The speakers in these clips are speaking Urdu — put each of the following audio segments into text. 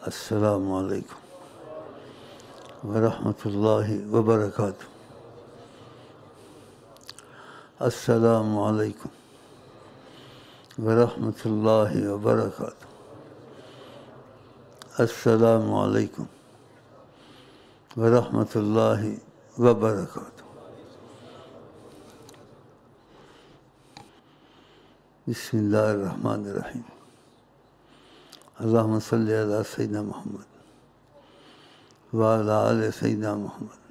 السلام علیکم ورحمۃ اللہ وبرکاتہ۔ السلام علیکم ورحمۃ اللہ وبرکاتہ۔ السلام علیکم ورحمۃ اللہ وبرکاتہ۔ بسم اللہ الرحمن الرحیم۔ اللہم صلی علی سیدنا محمد وعلی آل سیدنا محمد۔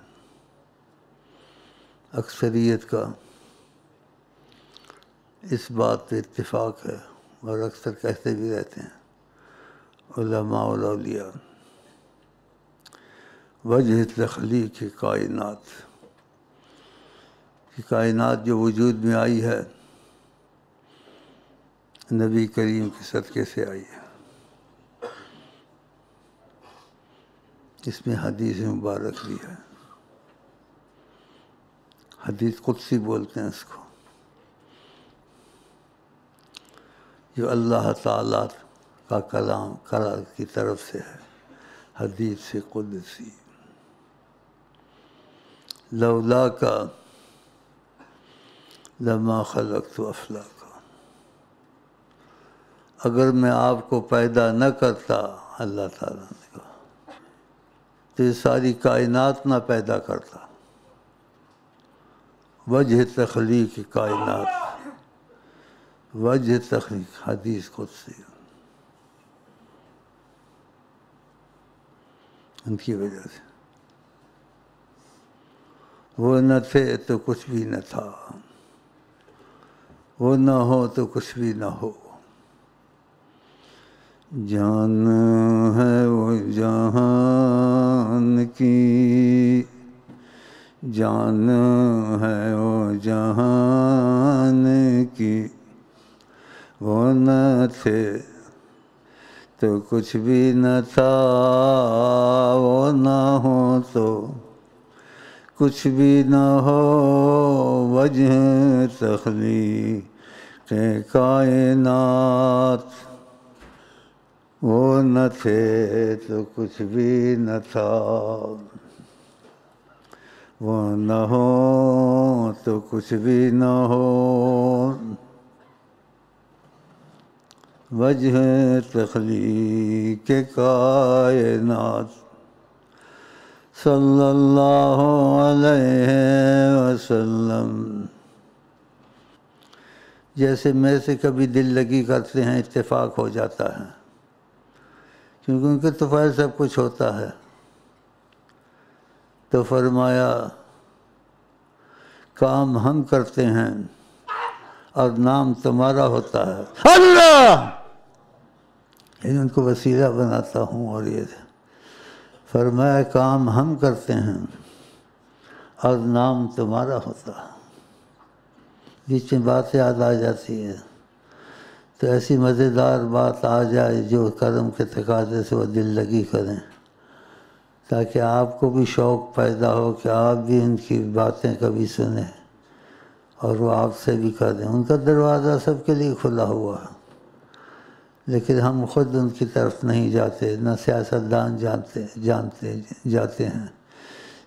اکثریت کا اس بات پہ اتفاق ہے اور اکثر کہتے بھی رہتے ہیں علماء اور اولیاء، وجہ تخلیق کائنات، کہ کائنات جو وجود میں آئی ہے نبی کریم کے صدقے سے آئی ہے۔ اس میں حدیث مبارک بھی ہے، حدیث قدسی بولتے ہیں اس کو، جو اللہ تعالیٰ کا کلام کی طرف سے ہے، حدیث سے قدسی۔ لولاک لما خلقت افلاک، اگر میں آپ کو پیدا نہ کرتا، اللہ تعالیٰ نے کہا، تو یہ ساری کائنات نہ پیدا کرتا۔ وجہ تخلیق کائنات، وجہ تخلیق، حدیث قدسی، ان کی وجہ سے وہ نہ تھے تو کچھ بھی نہ تھا، وہ نہ ہو تو کچھ بھی نہ ہو۔ جان ہے وہ جہان کی، جان ہے وہ جہان کی، وہ نہ تھے تو کچھ بھی نہ تھا، وہ نہ ہو تو کچھ بھی نہ ہو۔ وجہ تخلیق کائنات، وہ نہ تھے تو کچھ بھی نہ تھا، وہ نہ ہو تو کچھ بھی نہ ہو۔ وجہ تخلیق کائنات صلی اللہ علیہ وسلم۔ جیسے میں سے کبھی دل لگی کرتے ہیں، اتفاق ہو جاتا ہے، کیونکہ ان کے تو فائل سب کچھ ہوتا ہے۔ تو فرمایا کام ہم کرتے ہیں اور نام تمہارا ہوتا ہے اللہ، ان کو وسیلہ بناتا ہوں۔ اور یہ فرمایا کام ہم کرتے ہیں اور نام تمہارا ہوتا ہے۔ بیچ میں بات یاد آ جاتی ہے تو ایسی مزیدار بات آ جائے جو کرم کے تقاضے سے وہ دل لگی کریں، تاکہ آپ کو بھی شوق پیدا ہو کہ آپ بھی ان کی باتیں کبھی سنیں اور وہ آپ سے بھی کریں۔ ان کا دروازہ سب کے لیے کھلا ہوا ہے، لیکن ہم خود ان کی طرف نہیں جاتے، نہ سیاستدان جاتے ہیں،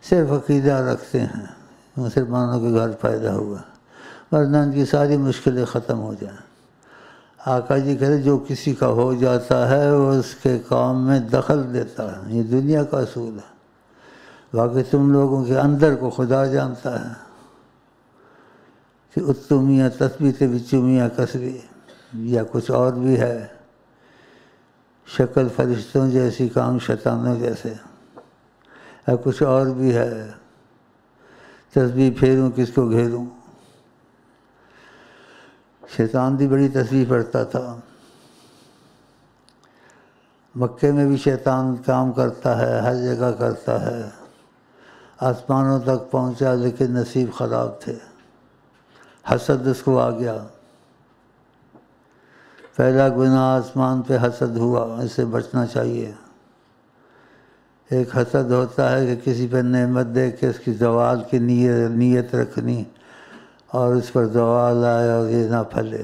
صرف عقیدہ رکھتے ہیں مسلمانوں کے گھر پیدا ہوا، ورنہ ان کی ساری مشکلیں ختم ہو جائیں۔ آقا جی کہتے جو کسی کا ہو جاتا ہے وہ اس کے کام میں دخل دیتا ہے، یہ دنیا کا اصول ہے۔ باقی تم لوگوں کے اندر کو خدا جانتا ہے کہ اتمیاں تثبیت بچمیاں کسبی یا کچھ اور بھی ہے، شکل فرشتوں جیسی، کام شیطانوں جیسے، یا کچھ اور بھی ہے، تسبیح پھیروں کس کو گھیروں۔ شیطان بھی بڑی تسبیح پڑھتا تھا، مکے میں بھی شیطان کام کرتا ہے، ہر جگہ کرتا ہے، آسمانوں تک پہنچا لیکن نصیب خراب تھے، حسد اس کو آ گیا۔ پہلا گناہ آسمان پہ حسد ہوا، اس سے بچنا چاہیے۔ ایک حسد ہوتا ہے کہ کسی پہ نعمت دیکھ کے اس کی زوال کی نیت رکھنی اور اس پر زوال آئے اور یہ نہ پھلے۔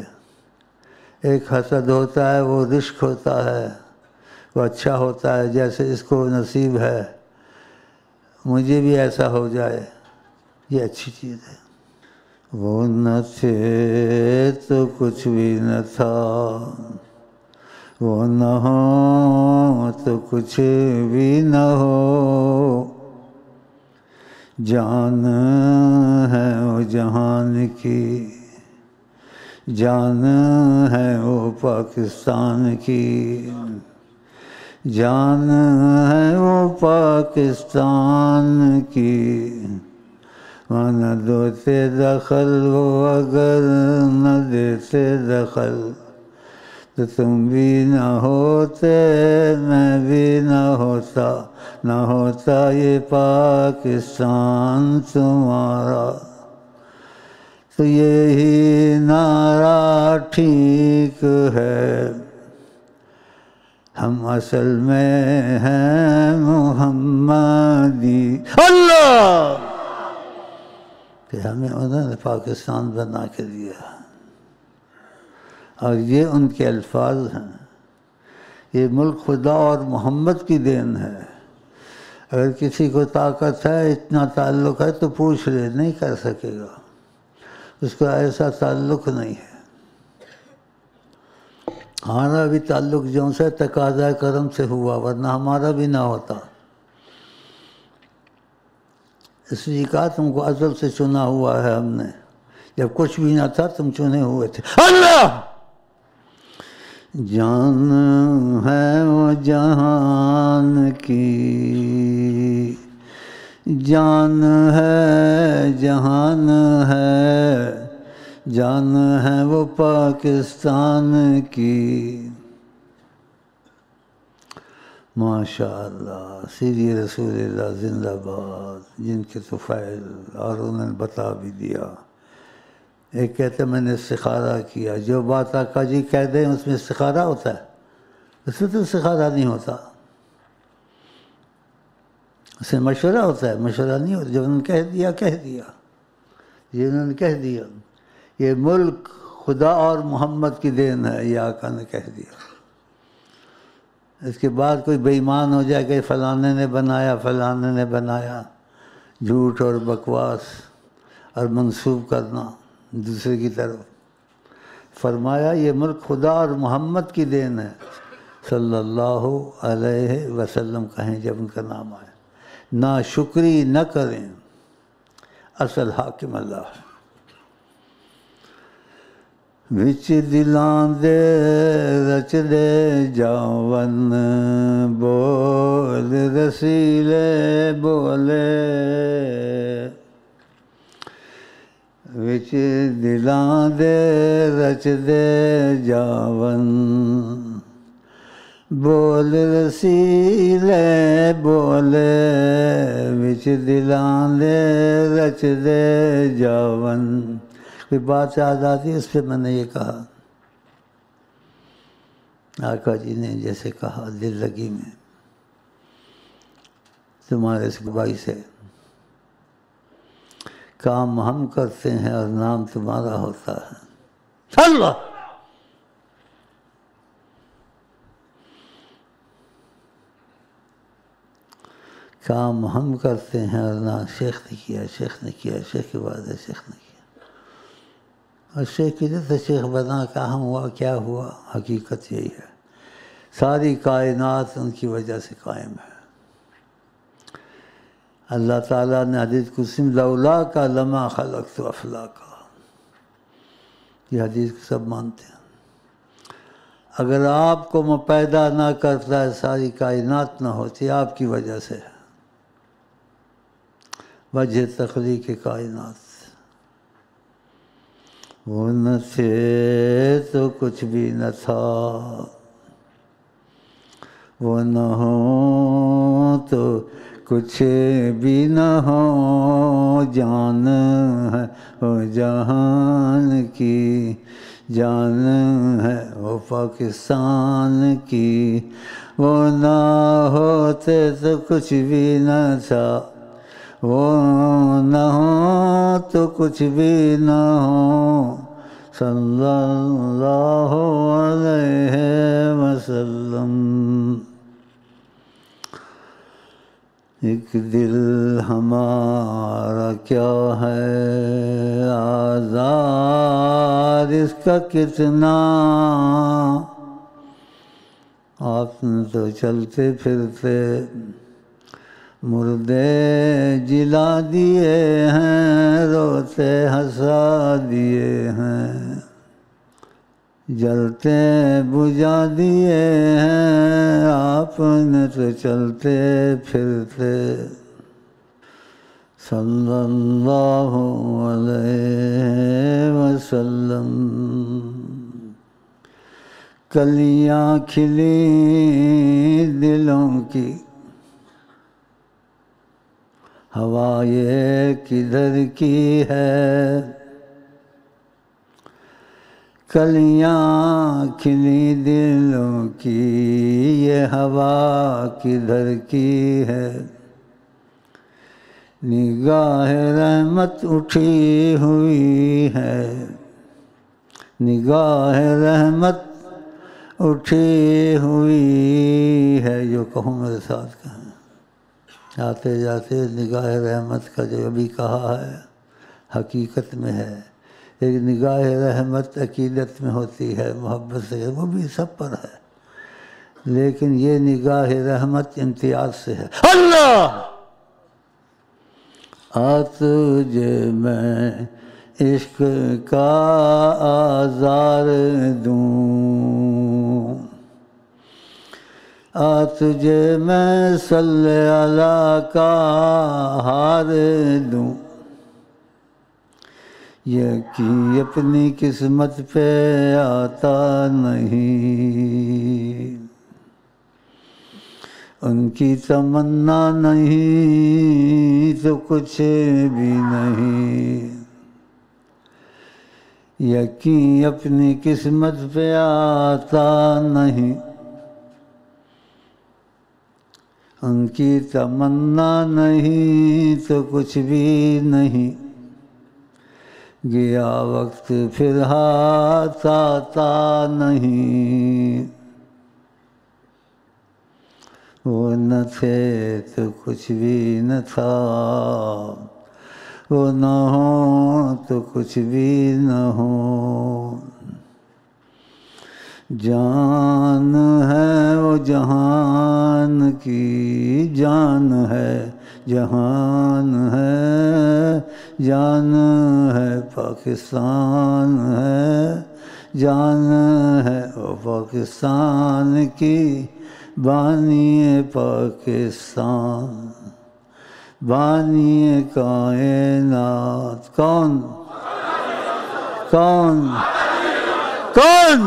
ایک حسد ہوتا ہے وہ رشک ہوتا ہے، وہ اچھا ہوتا ہے جیسے اس کو نصیب ہے مجھے بھی ایسا ہو جائے، یہ اچھی چیز ہے۔ وہ نہ تھے تو کچھ بھی نہ تھا، وہ نہ ہو تو کچھ بھی نہ ہو، جان ہے وہ جہان کی، جان ہے وہ پاکستان کی، جان ہے وہ پاکستان کی، نہ دوتے دخل وہ اگر نہ دیتے دخل تو تم بھی نہ ہوتے میں بھی نہ ہوتا، نہ ہوتا یہ پاکستان تمہارا۔ تو یہی نعرہ ٹھیک ہے، ہم اصل میں ہیں محمدی اللہ، کہ ہمیں انہوں نے پاکستان بنا کے دیا، اور یہ ان کے الفاظ ہیں۔ یہ ملک خدا اور محمد کی دین ہے۔ اگر کسی کو طاقت ہے، اتنا تعلق ہے تو پوچھ لے، نہیں کر سکے گا، اس کا ایسا تعلق نہیں ہے۔ ہمارا بھی تعلق جو سے تقاضۂ کرم سے ہوا، ورنہ ہمارا بھی نہ ہوتا۔ اس لیے کہا تم کو ازل سے چنا ہوا ہے ہم نے، جب کچھ بھی نہ تھا تم چنے ہوئے تھے۔ اللہ جان ہے وہ جہان کی، جان ہے جہان ہے، جان ہے وہ پاکستان کی۔ ماشاء اللہ، سیدی رسول اللہ زندہ باد، جن کے تو فیض، اور انہوں نے بتا بھی دیا۔ ایک کہتے میں نے استخارہ کیا، جو بات آقا جی کہہ دیں اس میں استخارہ ہوتا ہے؟ اس میں تو استخارہ نہیں ہوتا، اس میں مشورہ ہوتا ہے، مشورہ نہیں ہوتا۔ جب انہوں نے کہہ دیا کہہ دیا، یہ انہوں نے کہہ دیا، یہ ملک خدا اور محمد کی دین ہے، یہ آقا نے کہہ دیا۔ اس کے بعد کوئی بے ایمان ہو جائے کہ فلانے نے بنایا، فلانے نے بنایا، جھوٹ اور بکواس اور منسوب کرنا دوسرے کی طرف۔ فرمایا یہ ملک خدا اور محمد کی دین ہے، صلی اللہ علیہ وسلم کہیں جب ان کا نام آئے۔ ناشکری نہ کریں، اصل حاکم اللہ ہے۔ وچ دلاں دے رچ دے جاون، بول رسیلے بولے، وچ دلاں دے رچ دے جاون، بول رسیلے بولے، وچ دلاں دے رچ دے جاون۔ کوئی بات یاد آتی، اس پہ میں نے یہ کہا، آقا جی نے جیسے کہا دل لگی میں، تمہارے اس بھائی سے کام ہم کرتے ہیں اور نام تمہارا ہوتا ہے۔ اللہ کام ہم کرتے ہیں اور نام شیخ نے کیا، شیخ نے کیا، شیخ کے بعد ہے شیخ نے کیا، اور شیخ کی طرف سے شیخ بنا، کہاں ہوا کیا ہوا، حقیقت یہی ہے۔ ساری کائنات ان کی وجہ سے قائم ہے۔ اللہ تعالیٰ نے حدیث قدسی میں لولا کا لما خلقت افلاکا، یہ حدیث کو سب مانتے ہیں۔ اگر آپ کو میں پیدا نہ کرتا ہے ساری کائنات نہ ہوتی، آپ کی وجہ سے ہے، وجہ تخلیق کائنات۔ وہ نہ تھے تو کچھ بھی نہ تھا، وہ نہ ہو تو کچھ بھی نہ ہو، جان ہے وہ جہان کی، جان ہے وہ پاکستان کی، وہ نہ ہوتے تو کچھ بھی نہ تھا، وہ نہ ہو تو کچھ بھی نہ ہو، صلی اللہ علیہ وسلم۔ ایک دل ہمارا کیا ہے آزار اس کا کتنا، آپ تو چلتے پھرتے مردے جلا دیے ہیں، روتے ہنسا دیے ہیں، جلتے بجھا دیے ہیں، آپ نے تو چلتے پھرتے صلی اللہ علیہ وسلم۔ کلیاں کھلی دلوں کی، ہوا یہ کدھر کی ہے، کلیاں کھلی دلوں کی یہ ہوا کدھر کی ہے، نگاہ رحمت اٹھی ہوئی ہے، نگاہ رحمت اٹھی ہوئی ہے، جو کہوں میرے ساتھ کہیں، آتے جاتے نگاہ رحمت کا جو ابھی کہا ہے حقیقت میں ہے۔ ایک نگاہ رحمت عقیدت میں ہوتی ہے، محبت سے، وہ بھی سب پر ہے، لیکن یہ نگاہ رحمت امتیاز سے ہے۔ اللہ تجھے میں عشق کا آزار دوں، تجھے میں صلی اللہ کا ہار دوں، یقین اپنی قسمت پہ آتا نہیں، ان کی تمنا نہیں تو کچھ بھی نہیں، یقین اپنی قسمت پہ آتا نہیں، ان کی تمنا نہیں تو کچھ بھی نہیں، گیا وقت پھر ہاتھ آتا نہیں، وہ نہ تھے تو کچھ بھی نہ تھا، وہ نہ ہو تو کچھ بھی نہ ہو، جان ہے وہ جہان کی، جان ہے جہان ہے، جان ہے پاکستان ہے، جان ہے وہ پاکستان کی، بانی پاکستان، بانی کائنات، کون کون کون؟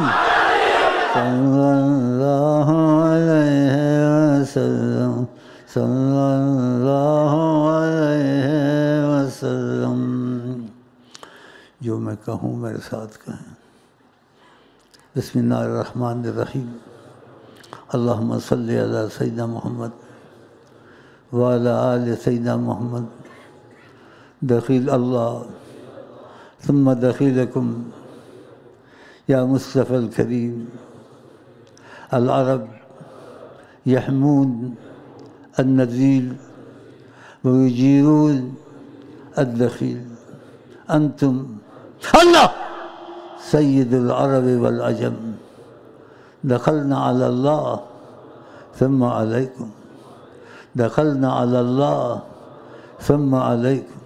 صلی اللہ علیہ وسلم، صلی اللہ علیہ وسلم۔ جو میں کہوں میرے ساتھ کہیں، بسم اللہ الرحمن الرحیم، اللہم صلی علی سیدنا محمد وعلی آل سیدنا محمد، دخیل اللہ ثم دخیلکم یا مصطفی الکریم، العرب یحمون النزیل ویجیرون الدخیل، انتم اللہ سید العرب والعجم، دخلنا علی اللہ ثم علیکم، دخلنا علی اللہ ثم علیکم،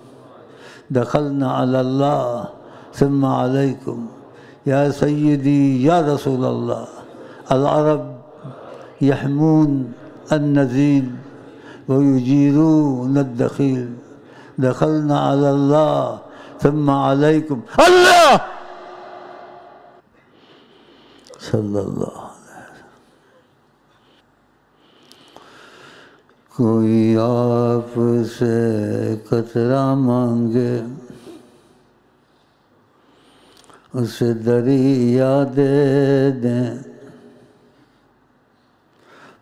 دخلنا علی اللہ ثم علیکم، یا سیدی یا رسول اللہ، العرب یحمون النزیل ویجیرون الدخیل، دخلنا علی اللہ ثم علیکم، اللہ صلی اللہ علیہ وسلم۔ کوئی آپ سے قطرہ مانگے، اسے دریا دے دیں،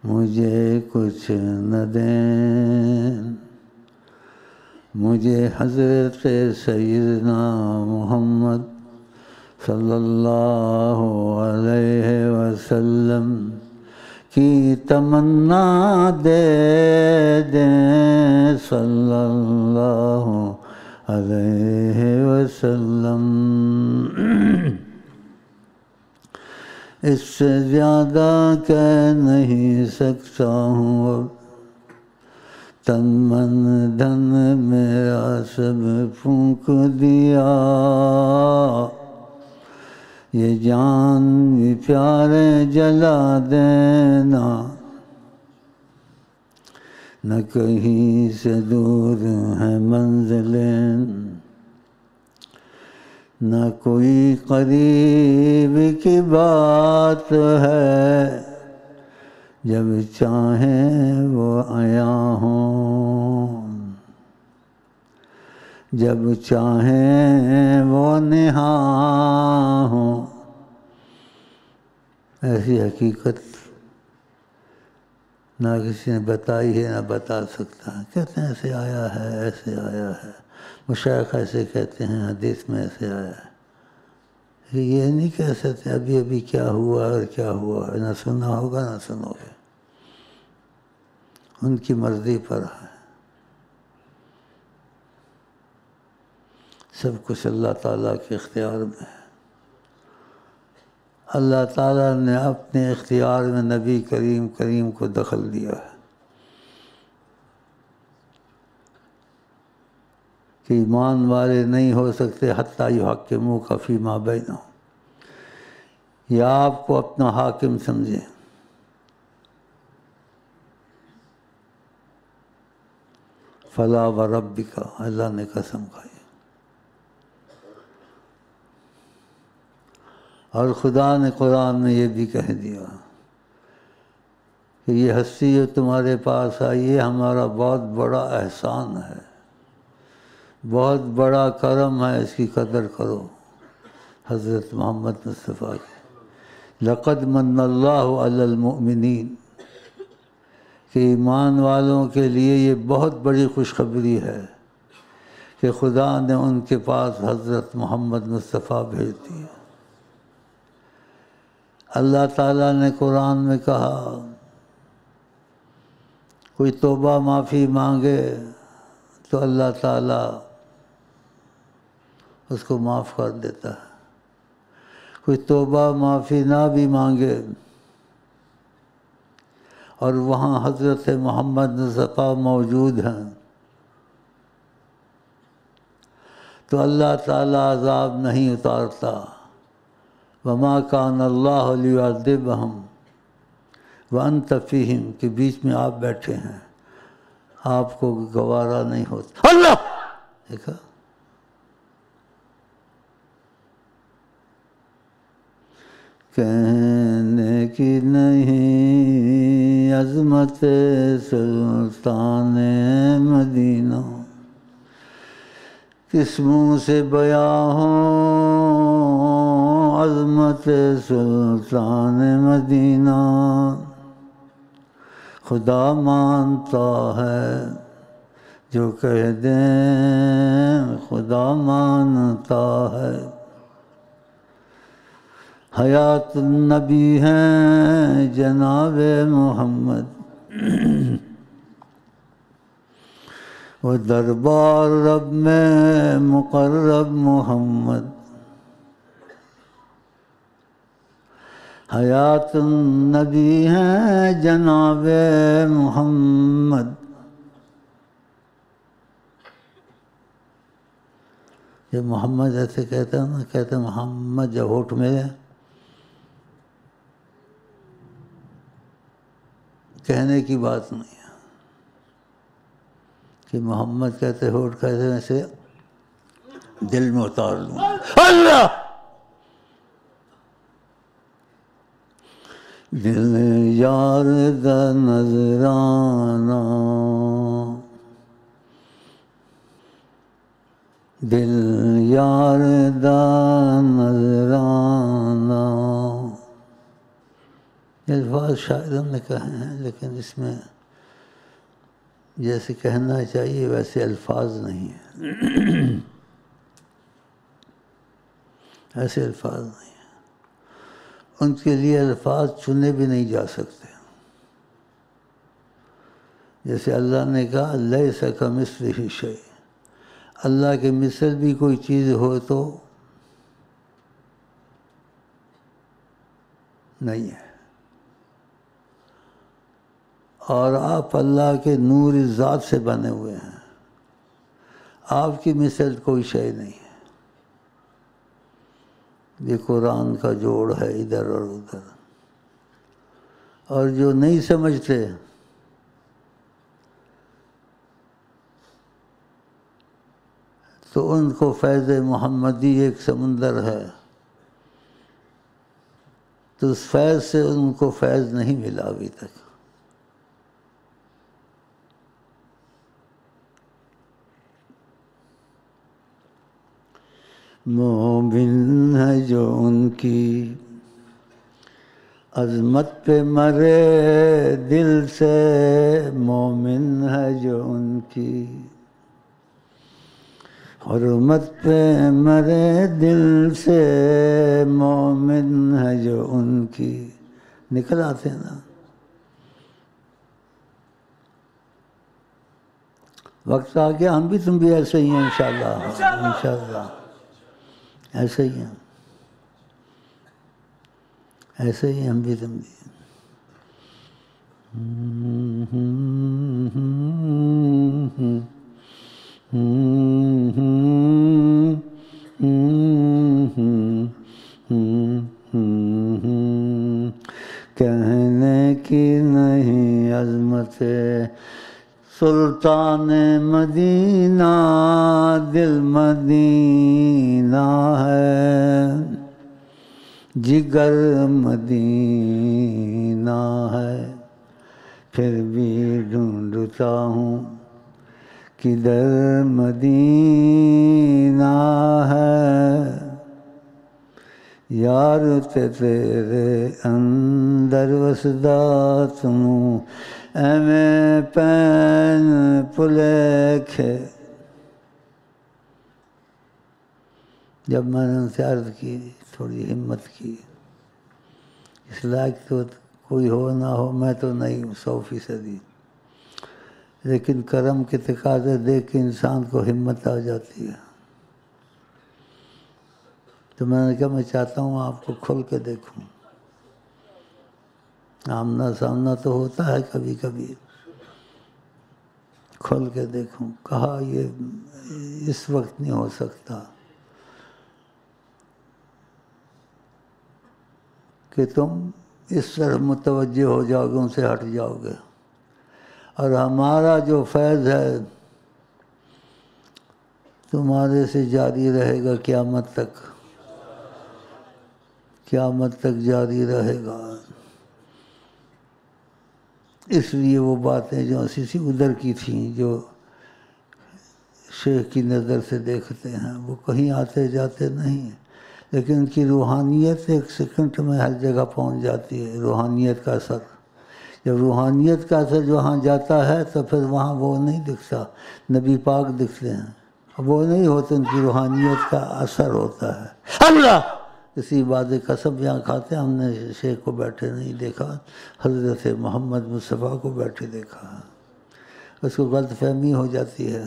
مجھے کچھ نہ دیں، مجھے حضرت سیدنا محمد صلی اللہ علیہ وسلم کی تمنا دے دیں صلی اللہ علیہ وسلم۔ اس سے زیادہ کہہ نہیں سکتا ہوں اب، تن من دھن میرا سب پھونک دیا، یہ جان بھی پیارے جلا دینا، نہ کہیں سے دور ہے منزلیں، نہ کوئی قریب کی بات ہے، جب چاہیں وہ عیاں ہوں، جب چاہیں وہ نہاں ہوں۔ ایسی حقیقت نہ کسی نے بتائی ہے نہ بتا سکتا ہے۔ کہتے ہیں ایسے آیا ہے، ایسے آیا ہے، مشائخ ایسے کہتے ہیں، حدیث میں ایسے آیا ہے، کہ یہ نہیں کہہ سکتے ابھی ابھی کیا ہوا اور کیا ہوا ہے، نہ سنا ہوگا نہ سنو گے، ان کی مرضی پر ہے۔ سب کچھ اللہ تعالیٰ کے اختیار میں ہے۔ اللہ تعالیٰ نے اپنے اختیار میں نبی کریم کو دخل دیا ہے کہ ایمان والے نہیں ہو سکتے حتیٰ یحکموک فیما بینہم، یا آپ کو اپنا حاکم سمجھیں۔ فلا وربک، اللہ نے قسم کھائی، اور خدا نے قرآن میں یہ بھی کہہ دیا کہ یہ ہستی جو تمہارے پاس آئی ہے ہمارا بہت بڑا احسان ہے، بہت بڑا کرم ہے، اس کی قدر کرو۔ حضرت محمد مصطفیٰ کی لقد من اللہ علی المؤمنین، کہ ایمان والوں کے لیے یہ بہت بڑی خوشخبری ہے کہ خدا نے ان کے پاس حضرت محمد مصطفیٰ بھیج دیا۔ اللہ تعالیٰ نے قرآن میں کہا کوئی توبہ معافی مانگے تو اللہ تعالیٰ اس کو معاف کر دیتا ہے، کوئی توبہ معافی نہ بھی مانگے اور وہاں حضرت محمد مصطفیٰ موجود ہیں تو اللہ تعالیٰ عذاب نہیں اتارتا۔ وما کان اللہ لیعذبہم وانت فیہم، کے بیچ میں آپ بیٹھے ہیں، آپ کو گوارا نہیں ہوتا۔ اللہ دیکھا، کہنے کی نہیں عظمت سلطان مدینہ، کس منہ سے بیاں ہو عظمت سلطان مدینہ، خدا مانتا ہے جو کہہ دیں، خدا مانتا ہے۔ حیات النبی ہیں جناب محمد، وہ دربار رب میں مقرب محمد، حیات النبی ہیں جناب محمد۔ جب محمد ایسے کہتا ہے نا، کہتے ہیں محمد، جب ہونٹ میں کہنے کی بات نہیں ہے کہ محمد کہتے ہونٹ کہتے ایسے دل میں اتار لوں اللہ، دل یار دا نظرانہ، دل یار دا نظرانہ، یہ الفاظ شاعروں نے کہے ہیں لیکن اس میں جیسے کہنا چاہیے ویسے الفاظ نہیں ہیں، ایسے الفاظ نہیں ہیں، ان کے لیے الفاظ چنے بھی نہیں جا سکتے۔ جیسے اللہ نے کہا لیس کمثلہ شیء، اللہ کے مثل بھی کوئی چیز ہو تو نہیں ہے، اور آپ اللہ کے نور ذات سے بنے ہوئے ہیں، آپ کی مثل کوئی شے نہیں ہے۔ یہ قرآن کا جوڑ ہے ادھر اور ادھر، اور جو نہیں سمجھتے تو ان کو فیض محمدی ایک سمندر ہے، تو اس فیض سے ان کو فیض نہیں ملا ابھی تک۔ مومن ہے جو ان کی عظمت پہ مرے دل سے، مومن ہے جو ان کی حرمت پہ مرے دل سے، مومن ہے جو ان کی۔ نکل آتے ہیں نا، وقت آ گیا، ہم بھی تم بھی ایسے ہی ہیں انشاءاللہ، انشاءاللہ ایسے ہی ہیں، ایسے ہی ہم بھی تم بھی۔ کہنے کی نہیں عظمت سلطان مدینہ، دل مدینہ ہے، جگر مدینہ ہے، پھر بھی ڈھونڈتا ہوں کدھر مدینہ ہے، یار تیرے اندر وسدا تم میں پین پلیکھے۔ جب میں نے ان سے عرض کی، تھوڑی ہمت کی، اس لائق تو کوئی ہو نہ ہو، میں تو نہیں ہوں 100%، لیکن کرم کے تقاضے دیکھ کے انسان کو ہمت آ جاتی ہے۔ تو میں نے کہا میں چاہتا ہوں آپ کو کھل کے دیکھوں، آمنا سامنا تو ہوتا ہے کبھی کبھی، کھل کے دیکھوں۔ کہا یہ اس وقت نہیں ہو سکتا کہ تم اس طرح متوجہ ہو جاؤ گے، ان سے ہٹ جاؤ گے، اور ہمارا جو فیض ہے تمہارے سے جاری رہے گا قیامت تک، قیامت تک جاری رہے گا۔ اس لیے وہ باتیں جو اسی ادھر کی تھیں، جو شیخ کی نظر سے دیکھتے ہیں، وہ کہیں آتے جاتے نہیں، لیکن ان کی روحانیت ایک سیکنڈ میں ہر جگہ پہنچ جاتی ہے۔ روحانیت کا اثر، جب روحانیت کا اثر جہاں جاتا ہے تو پھر وہاں وہ نہیں دکھتا، نبی پاک دکھتے ہیں، وہ نہیں ہوتے، ان کی روحانیت کا اثر ہوتا ہے۔ اللہ اسی بات قسم یہاں کھاتے ہیں، ہم نے شیخ کو بیٹھے نہیں دیکھا، حضرت محمد مصطفیٰ کو بیٹھے دیکھا، اس کو غلط فہمی ہو جاتی ہے،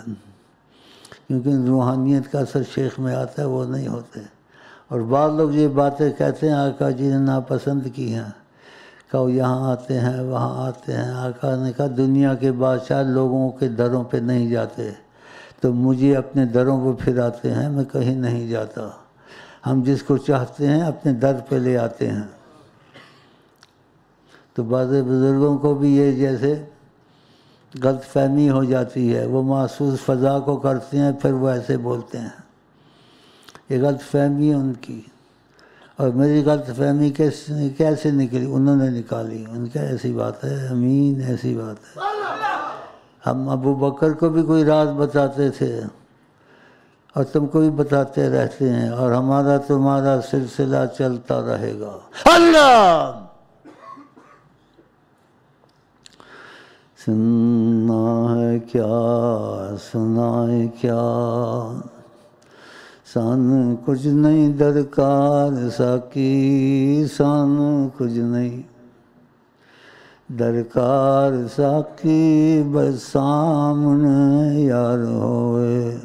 کیونکہ روحانیت کا اثر شیخ میں آتا ہے، وہ نہیں ہوتے۔ اور بعض لوگ یہ باتیں کہتے ہیں آقا جی نے ناپسند کی ہیں، کہ وہ یہاں آتے ہیں وہاں آتے ہیں۔ آقا نے کہا دنیا کے بادشاہ لوگوں کے دروں پہ نہیں جاتے، تو مجھے اپنے دروں پہ پھراتے ہیں، میں کہیں نہیں جاتا۔ ہم جس کو چاہتے ہیں اپنے در پہ لے آتے ہیں۔ تو بعض بزرگوں کو بھی یہ جیسے غلط فہمی ہو جاتی ہے، وہ محسوس فضا کو کرتے ہیں، پھر وہ ایسے بولتے ہیں، یہ غلط فہمی ہے ان کی۔ اور میری غلط فہمی کیسے نکلی؟ انہوں نے نکالی، ان کا ایسی بات ہے، امین ایسی بات ہے۔ ہم ابو بکر کو بھی کوئی راز بتاتے تھے، اور تم کو بھی بتاتے رہتے ہیں، اور ہمارا تمہارا سلسلہ چلتا رہے گا۔ اللہ سننا ہے کیا سنائے کیا، سان کچھ نہیں درکار ساکی، سان کچھ نہیں، درکار ساقی بس سامنے یار ہوئے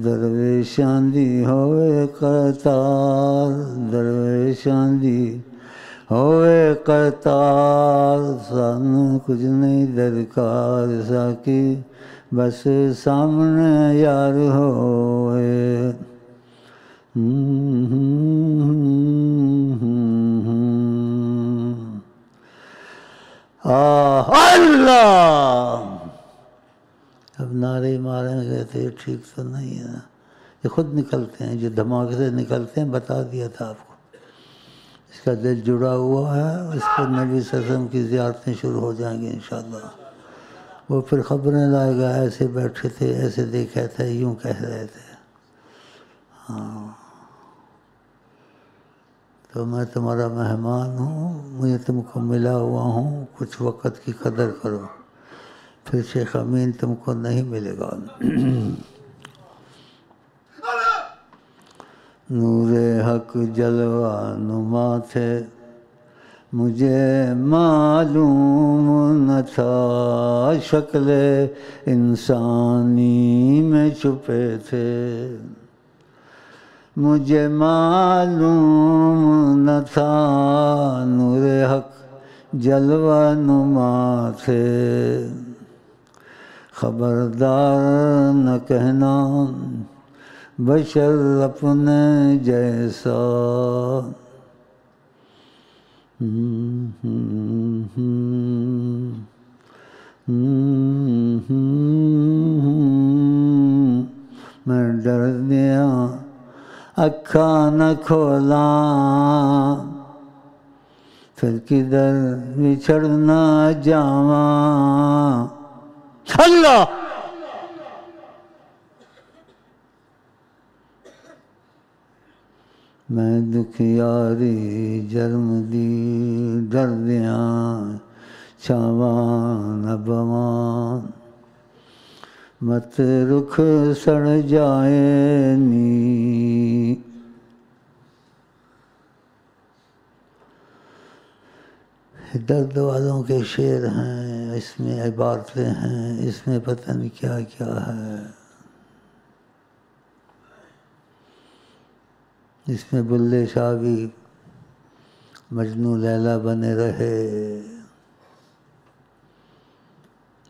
درویشاں دی ہوئے قطار درویشاں دی ہوئے قطار سانو کچھ نہیں درکار ساقی بس سامنے یار ہوئے اللہ اب نعرے ماریں گے تو یہ ٹھیک تو نہیں ہے نا، یہ خود نکلتے ہیں جو دھماکے سے نکلتے ہیں، بتا دیا تھا آپ کو، اس کا دل جڑا ہوا ہے، اس پر نبی صلی اللہ علیہ وسلم کی زیارتیں شروع ہو جائیں گی انشاءاللہ۔ وہ پھر خبریں لائے گا، ایسے بیٹھے تھے، ایسے دیکھا تھا، یوں کہہ رہے تھے۔ ہاں تو میں تمہارا مہمان ہوں، مجھے تم کو ملا ہوا ہوں، کچھ وقت کی قدر کرو، پھر شیخ امین تم کو نہیں ملے گا۔ نور حق جلوہ نما تھے، مجھے معلوم نہ تھا، شکل انسانی میں چھپے تھے، مجھے معلوم نہ تھا، نور حق جلوہ نما تھے، خبردار نہ کہنا بشر اپنے جیسا، میں ڈر گیا اکھا نہ کھولا، پھر کدھر بچھڑنا جاواں، اللہ میں دکھیاری جرم دی ڈر دیاں چھاواں نہ بواں، مت رخ سڑ جائے نی، درد والوں کے شعر ہیں، اس میں عبارتیں ہیں، اس میں پتہ نہیں کیا کیا ہے، اس میں بلے شاہ بھی مجنوں لیلا بنے رہے،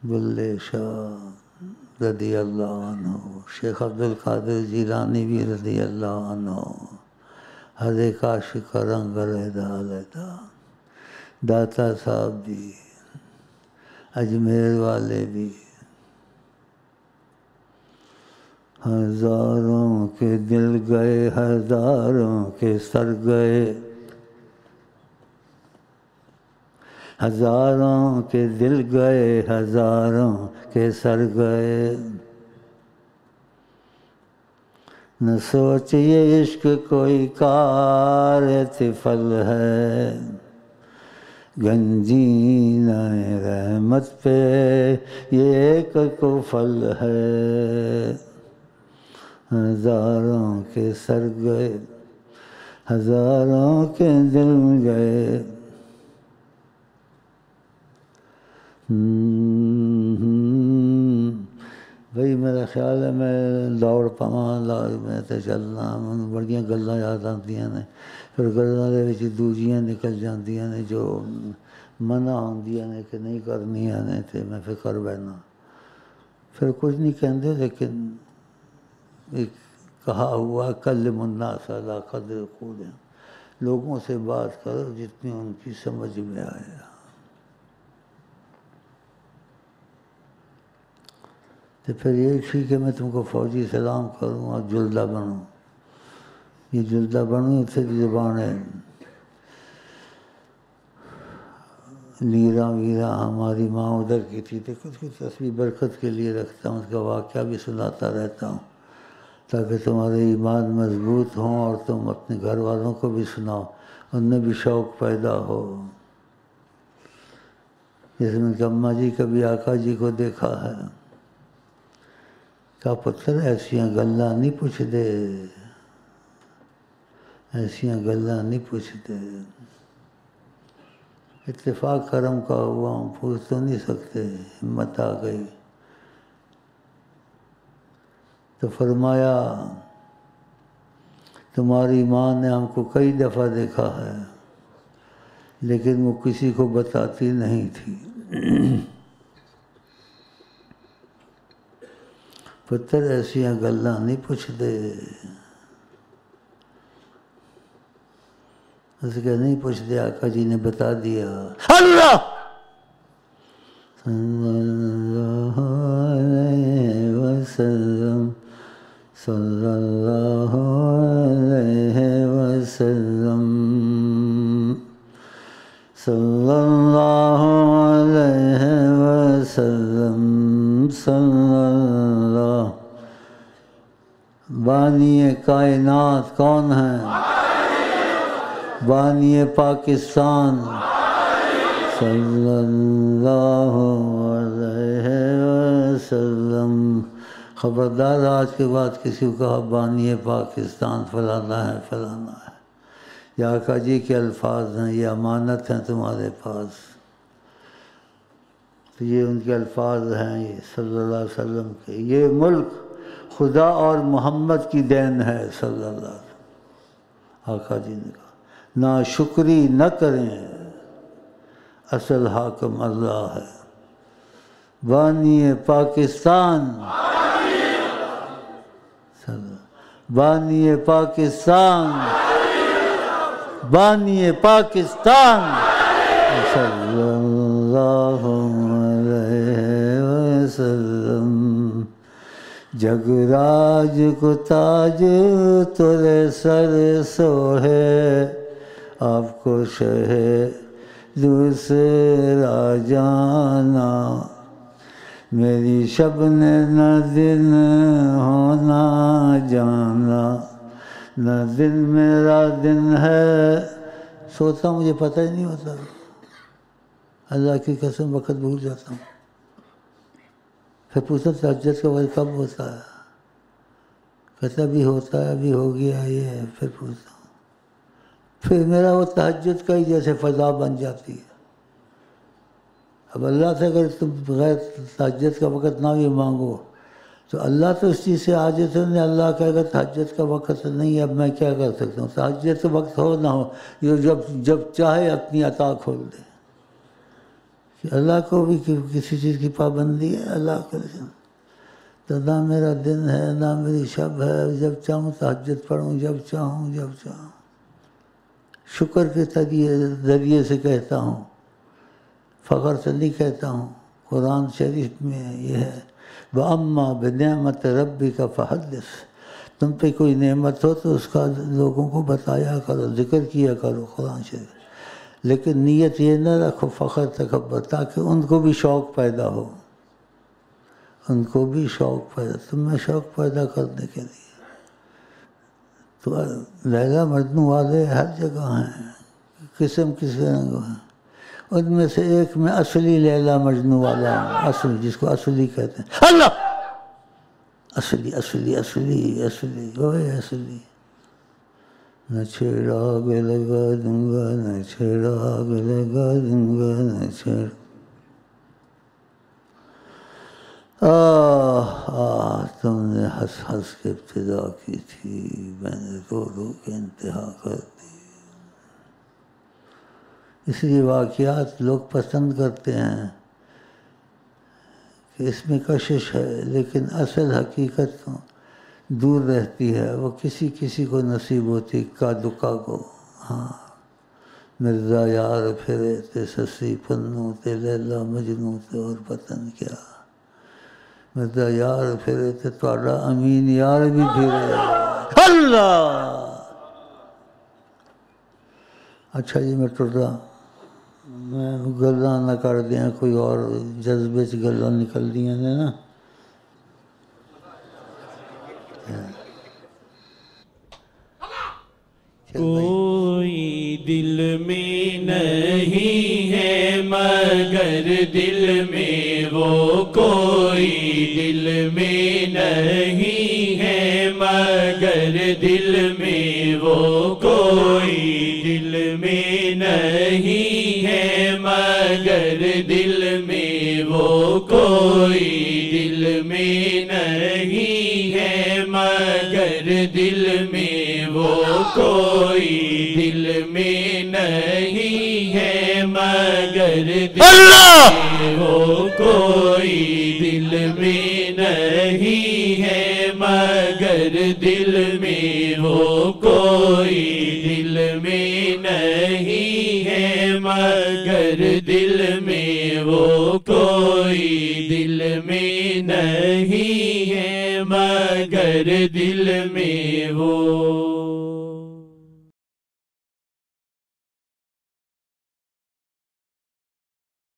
بلے شاہ رضی اللہ عنہ، شیخ عبدالقادر جیلانی بھی رضی اللہ عنہ، ہر ایک عاشق کا رنگ علیحدہ علیحدہ، داتا صاحب بھی، اجمیر والے بھی، ہزاروں کے دل گئے ہزاروں کے سر گئے، ہزاروں کے دل گئے ہزاروں کے سر گئے، نہ سوچ یہ عشق کوئی کار طفل ہے، گنجینہ رحمت پہ یہ ایک کفل ہے، ہزاروں کے سر گئے ہزاروں کے دل گئے، بھئی میرا خیال ہے میں دوڑ پاواں، میں تے چلنا، مینوں بڑیاں گلاں یاد آندیاں نے، پھر گلاں دے وچ دوجیاں نکل جاندیاں نے جو منع ہوندیاں نے کہ نہیں کرنیاں نے، تے میں پھر کر بیٹھنا، پھر کچھ نہیں کہندے، لیکن ایک کہا ہوا کلم الناس علی قدر قولہم، لوگوں سے بات کرو جتنی ان کی سمجھ میں آئے۔ تو پھر یہ ٹھیک ہے میں تم کو فوجی سلام کروں اور جلدہ بنوں، یہ جلدہ بنوں سے زبان ہے، لیرا ویرا ہماری ماں ادھر کی تھی، تو کچھ کچھ تسبیح برکت کے لیے رکھتا ہوں، اس کا واقعہ بھی سناتا رہتا ہوں تاکہ تمہارے ایمان مضبوط ہوں اور تم اپنے گھر والوں کو بھی سناؤ، انہیں بھی شوق پیدا ہو۔ جس میں کہ اماں جی کبھی آقا جی کو دیکھا ہے، کہا پتر ایسیاں گلاں نہیں پوچھ دے، ایسیاں گلاں نہیں پوچھ دے، اتفاق کرم کا ہوا ہوں، پوچھ تو نہیں سکتے، ہمت آ گئی۔ تو فرمایا تمہاری ماں نے ہم کو کئی دفعہ دیکھا ہے لیکن وہ کسی کو بتاتی نہیں تھی۔ پتر ایسیاں گلاں نہیں پوچھتے، اس کے نہیں پوچھتے، آقا جی نے بتا دیا۔ اللہ صلی اللہ علیہ وسلم، صلی اللہ علیہ وسلم، صلی اللہ علیہ وسلم، صلی اللہ۔ بانی کائنات کون ہے؟ بانی پاکستان صلی اللہ علیہ وسلم۔ خبردار آج کے بعد کسی کو کہا بانی پاکستان فلانا ہے فلانا ہے، یہ آقا جی کے الفاظ ہیں، یہ امانت ہیں تمہارے پاس، تو یہ ان کے الفاظ ہیں، یہ صلی اللہ علیہ وسلم کے۔ یہ ملک خدا اور محمد کی دین ہے صلی اللہ علیہ وسلم۔ آقا جی نے کہا ناشکری نہ کریں، اصل حاکم اللہ ہے۔ بانی پاکستان، بانی پاکستان، بانی پاکستان صلی اللہ علیہ وسلم۔ جگراج کو تاج ترے سر سوہے، آپ کو شہ دوسرا جانا، میری شب نے نہ دن ہونا جانا، نہ دن میرا دن ہے۔ سوچتا مجھے پتہ ہی نہیں ہوتا، اللہ کی قسم وقت بھول جاتا ہوں۔ پھر پوچھتا تہجد کا وقت کب ہوتا ہے؟ کہتا ابھی ہوتا ہے، ابھی ہو گیا یہ ہے۔ پھر پوچھتا ہوں، پھر میرا وہ تہجد کا ہی جیسے فضا بن جاتی ہے۔ اب اللہ سے اگر تم بغیر تہجد کا وقت نہ بھی مانگو تو اللہ تو اس چیز سے عاجز ہے، اللہ کہے گا تہجد کا وقت نہیں ہے، اب میں کیا کر سکتا ہوں؟ تہجد کا وقت ہو نہ ہو، یہ جب چاہے اپنی عطا کھول دے۔ اللہ کو بھی کسی چیز کی پابندی ہے؟ اللہ کے تو نہ میرا دن ہے نہ میری شب ہے، جب چاہوں تہجد پڑھوں، جب چاہوں جب چاہوں۔ شکر کے ذریعے سے کہتا ہوں، فخر سے نہیں کہتا ہوں۔ قرآن شریف میں یہ ہے وَأَمَّا بِنِعْمَةِ رَبِّكَ فَحَدِّثْ، تم پہ کوئی نعمت ہو تو اس کا لوگوں کو بتایا کرو، ذکر کیا کرو قرآن شریف، لیکن نیت یہ نہ رکھو فخر تکبر، تاکہ ان کو بھی شوق پیدا ہو، ان کو بھی شوق پیدا، تم میں شوق پیدا کرنے کے لیے۔ تو لیلا مجنوں والے ہر جگہ ہیں، قسم قسم ہیں، ان میں سے ایک میں اصلی لیلا مجنوں والا ہوں، اصلی، جس کو اصلی کہتے ہیں۔ اللہ اصلی اصلی اصلی اصلی اوے اصلی، نہ چھیڑا آگ لگا دوں گا، نہ چھیڑا آگ لگا دوں گا، نہ چھیڑ۔ تم نے ہنس ہنس کے ابتدا کی تھی، میں نے رو رو کے انتہا کر دی۔ اس لیے واقعات لوگ پسند کرتے ہیں کہ اس میں کشش ہے، لیکن اصل حقیقت تو دور رہتی ہے، وہ کسی کسی کو نصیب ہوتی، اکا دکا کو۔ ہاں، مرزا یار پھرے تے سسی پنوں تے لیلا مجنوں تے اور پتن کیا، مرزا یار پھرے تے تواڈا امین یار بھی پھرے۔ اللہ اچھا جی، میں ٹر رہا، میں گلاں نہ کر دیاں، کوئی اور جذبے چ گلاں نکل دیاں نے نا۔ کوئی دل میں نہیں ہے مگر دل میں وہ کوئی دل میں نہیں ہے مگر دل میں وہ کوئی دل میں نہیں ہے مگر دل میں وہ کوئی دل میں نہیں ہے مگر دل میں وہ کوئی دل میں نہیں ہے مگر دل میں وہ کوئی دل میں نہیں ہے مگر دل میں وہ کوئی دل میں نہیں ہے مگر دل میں وہ کوئی دل میں نہیں ہے مگر دل میں وہ